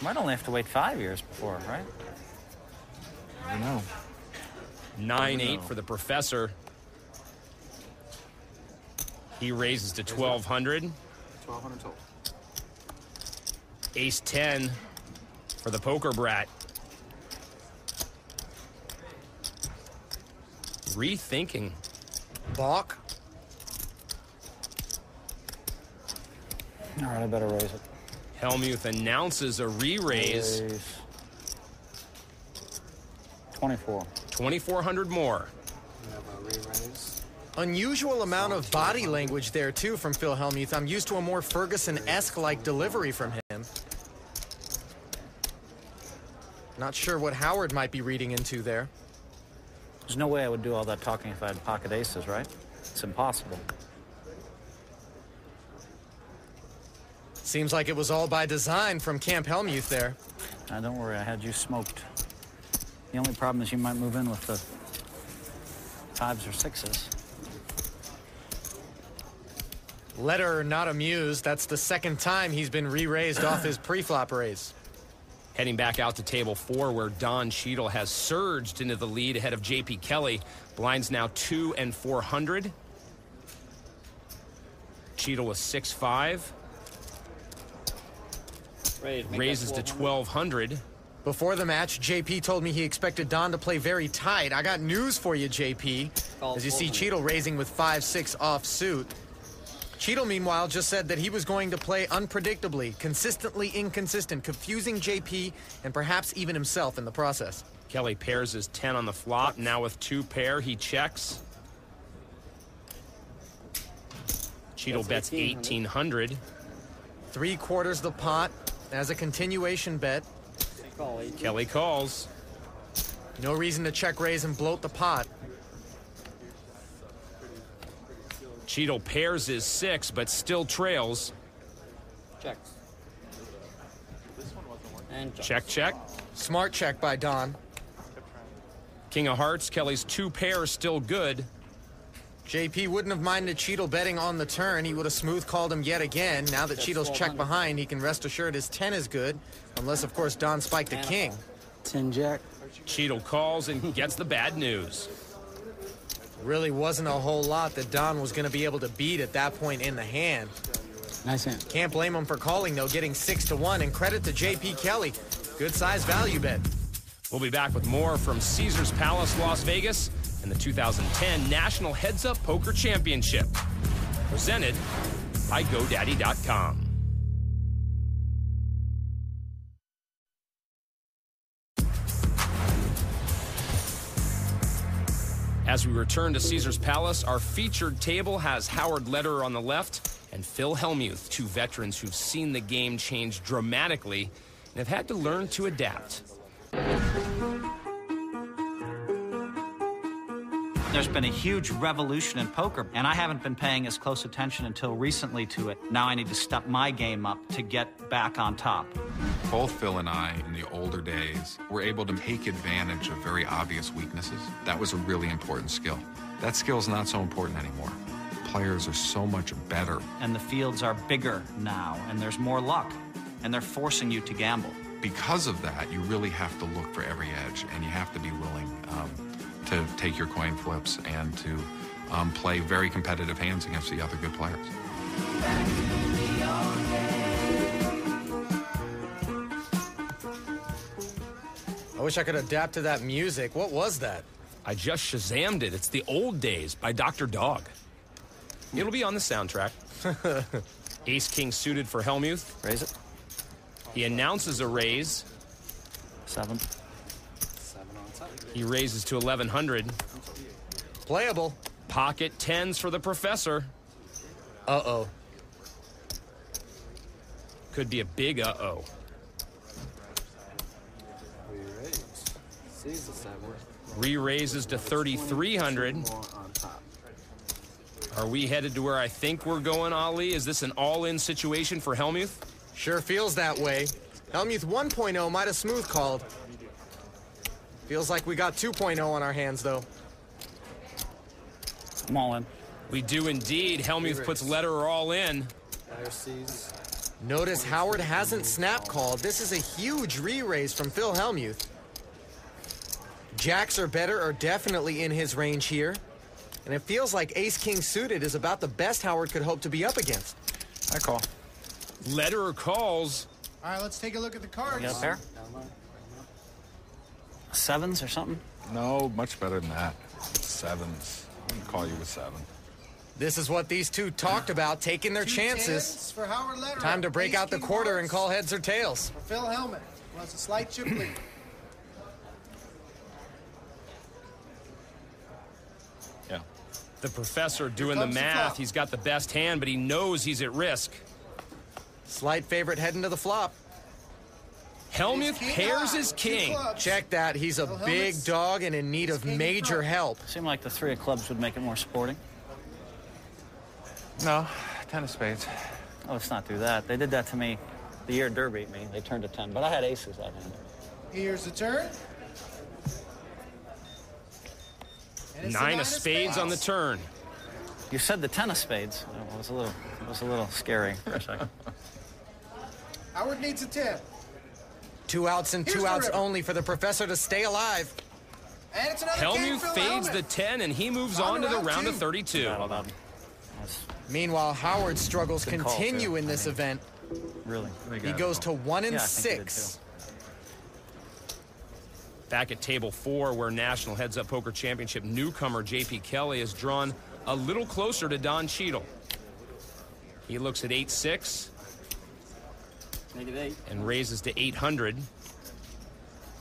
Might only have to wait 5 years before, right? I don't know. 9-8 for the professor. He raises to 1,200. 1,200 total. Ace-10 for the poker brat. Rethinking. Balk. All right, I better raise it. Hellmuth announces a re-raise. 24. 2,400 more. We have a re-raise. Unusual amount of body language there, too, from Phil Hellmuth. I'm used to a more Ferguson-esque-like delivery from him. Not sure what Howard might be reading into there. There's no way I would do all that talking if I had pocket aces, right? It's impossible. Seems like it was all by design from Camp Hellmuth there. Don't worry, I had you smoked. The only problem is you might move in with the 5s or 6s. Lederer not amused. That's the second time he's been re-raised off his pre-flop raise. Heading back out to table 4, where Don Cheadle has surged into the lead ahead of J.P. Kelly. Blinds now 2 and 400. Cheadle with 6-5. Raises to 1,200. Before the match, JP told me he expected Don to play very tight. I got news for you, JP. As you see Cheadle raising with 5-6 offsuit. Cheadle, meanwhile, just said that he was going to play unpredictably, consistently inconsistent, confusing JP and perhaps even himself in the process. Kelly pairs his 10 on the flop. Now with 2 pair, he checks. Cheadle bets 1,800. 3/4 the pot as a continuation bet. Kelly calls. No reason to check raise and bloat the pot. Cheadle pairs his 6, but still trails. Checks. And Check, check. Smart check by Don. King of hearts, Kelly's 2 pair still good. JP wouldn't have minded Cheadle betting on the turn. He would have smooth called him yet again. Now that Cheadle's checked behind, he can rest assured his 10 is good. Unless, of course, Don spiked a king. 10 jack. Cheadle calls and gets the bad news. Really wasn't a whole lot that Don was going to be able to beat at that point in the hand. Nice hand. Can't blame him for calling, though, getting 6-1. And credit to JP Kelly. Good size value bet. We'll be back with more from Caesars Palace, Las Vegas, and the 2010 National Heads Up Poker Championship. Presented by GoDaddy.com. As we return to Caesars Palace, our featured table has Howard Lederer on the left and Phil Hellmuth, 2 veterans who've seen the game change dramatically and have had to learn to adapt. There's been a huge revolution in poker, and I haven't been paying as close attention until recently to it. Now I need to step my game up to get back on top. Both Phil and I, in the older days, were able to take advantage of very obvious weaknesses. That was a really important skill. That skill's not so important anymore. Players are so much better. And the fields are bigger now, and there's more luck, and they're forcing you to gamble. Because of that, you really have to look for every edge, and you have to be willing to take your coin flips and to play very competitive hands against the other good players. I wish I could adapt to that music. What was that? I just Shazammed it. It's The Old Days by Dr. Dog. It'll be on the soundtrack. Ace-King suited for Hellmuth. Raise it. He announces a raise. 7. 7 on top. He raises to 1,100. Playable. Pocket 10s for the professor. Uh-oh. Could be a big uh-oh. Re-raise. Sees the 7. Re-raises to 3,300. More on top. Are we headed to where I think we're going, Ali? Is this an all-in situation for Hellmuth? Sure feels that way. Hellmuth 1.0 might have smooth called. Feels like we got 2.0 on our hands, though. I'm all in. We do indeed. Hellmuth puts Lederer all in. Fire sees. Notice Howard hasn't snap called. This is a huge re-raise from Phil Hellmuth. Jacks or better are definitely in his range here. And it feels like ace-king suited is about the best Howard could hope to be up against. I call. Lederer calls. All right, let's take a look at the cards. You got a pair? Sevens or something? No, much better than that. Sevens. I'm gonna call you with 7. This is what these two talked about, taking their Two chances. tens for Howard Lederer. Time to break out the Ace-king quarter and hearts call heads or tails. for Phil Hellmuth. Wants a slight chip lead. Yeah. The professor doing the comes the math. flop. He's got the best hand, but he knows he's at risk. Slight favorite heading to the flop. Hellmuth King pairs high, his two king. clubs. Check that. He's a Phil big Hellmuth's dog and in need of king in major front. help. Seemed like the 3 of clubs would make it more sporting. No, 10 of spades. Oh, let's not do that. They did that to me the year Durr beat me. They turned to 10, but I had aces that hand. Here's the turn. And it's the 9 of spades on the turn. You said the 10 of spades. It was a little scary for a second. Howard needs a 10. 2 outs and Here's 2 the outs river. only for the professor to stay alive. And it's another king Hellmuth for fades Hellmuth. the 10, and he moves On on to to the round round of two. 32. Battle, Bob. That's Meanwhile, Howard's struggles Good call, continue too. in this I mean, event. really. He goes to 1 and Yeah, I think he did, 6. Back at table 4, where National Heads Up Poker Championship newcomer J.P. Kelly is drawn a little closer to Don Cheadle. He looks at 8-6 -8. and raises to 800.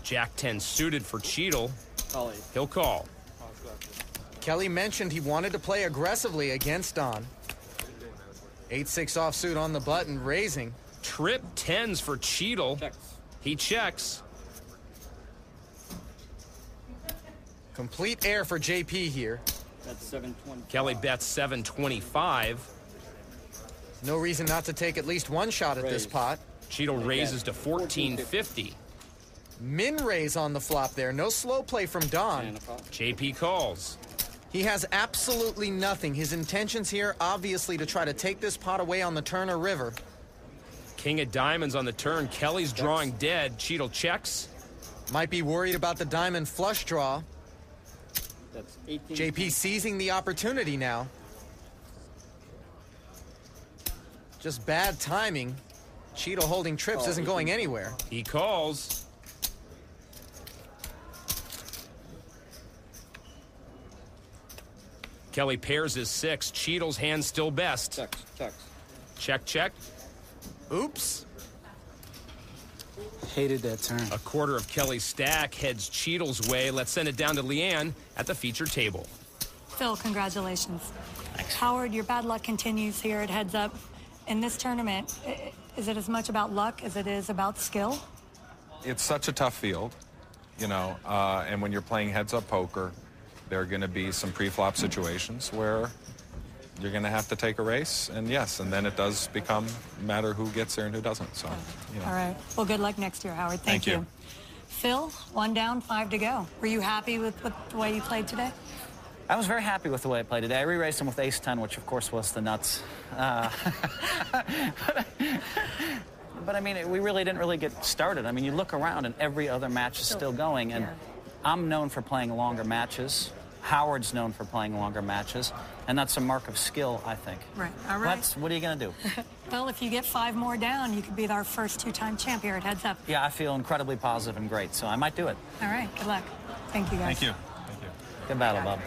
Jack 10 suited for Cheadle. Call 8. He'll call. Kelly mentioned he wanted to play aggressively against Don. 8-6 offsuit on the button, raising. Trip 10s for Cheadle. Checks. He checks. Complete air for JP here. That's 720. Kelly bets 725. No reason not to take at least one shot at this Raise. pot. Cheadle raises to 1450. Min raise on the flop there. No slow play from Don. JP calls. He has absolutely nothing. His intentions here, obviously, to try to take this pot away on the turn or river. King of diamonds on the turn. Kelly's drawing dead. Cheadle checks. Might be worried about the diamond flush draw. That's 18. JP seizing the opportunity now. Just bad timing. Cheadle holding trips isn't going anywhere. He calls. Kelly pairs his 6. Cheadle's hand still best. Checks. Check, check. Oops. Hated that turn. A quarter of Kelly's stack heads Cheadle's way. Let's send it down to Leanne at the feature table. Phil, congratulations. Howard, your bad luck continues here at Heads Up. In this tournament, is it as much about luck as it is about skill? It's such a tough field, you know, and when you're playing heads-up poker, there are going to be some pre-flop situations where you're going to have to take a race, and yes, and then it does become a matter who gets there and who doesn't. So, you know. All right. Well, good luck next year, Howard. Thank Thank you. Phil, 1 down, 5 to go. Were you happy with the way you played today? I was very happy with the way I played today. I re-raised him with ace-10, which of course was the nuts. But I mean, we really didn't get started. I mean, you look around and every other match is still going, and I'm known for playing longer matches. Howard's known for playing longer matches, and that's a mark of skill, I think. Right. All right. What are you going to do? Well, if you get 5 more down, you could be our first 2-time champ here at Heads Up. Yeah, I feel incredibly positive and great, so I might do it. All right. Good luck. Thank you, guys. Thank you. Good battle, Bob.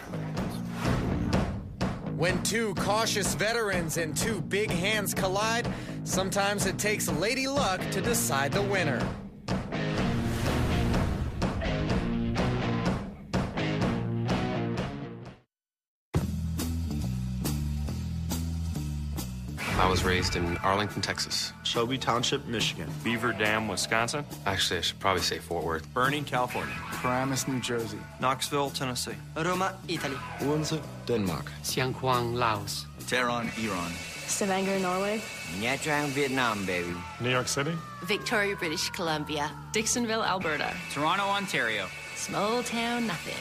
When 2 cautious veterans and 2 big hands collide, sometimes it takes Lady Luck to decide the winner. I was raised in Arlington, Texas. Shelby Township, Michigan. Beaver Dam, Wisconsin. Actually, I should probably say Fort Worth. Bernie, California. Paramus, New Jersey. Knoxville, Tennessee. Roma, Italy. Windsor, Denmark. Xianghuang, Laos. Tehran, Iran. Stavanger, Norway. Nha Trang, Vietnam, baby. New York City. Victoria, British Columbia. Dixonville, Alberta. Toronto, Ontario. Small town, nothing.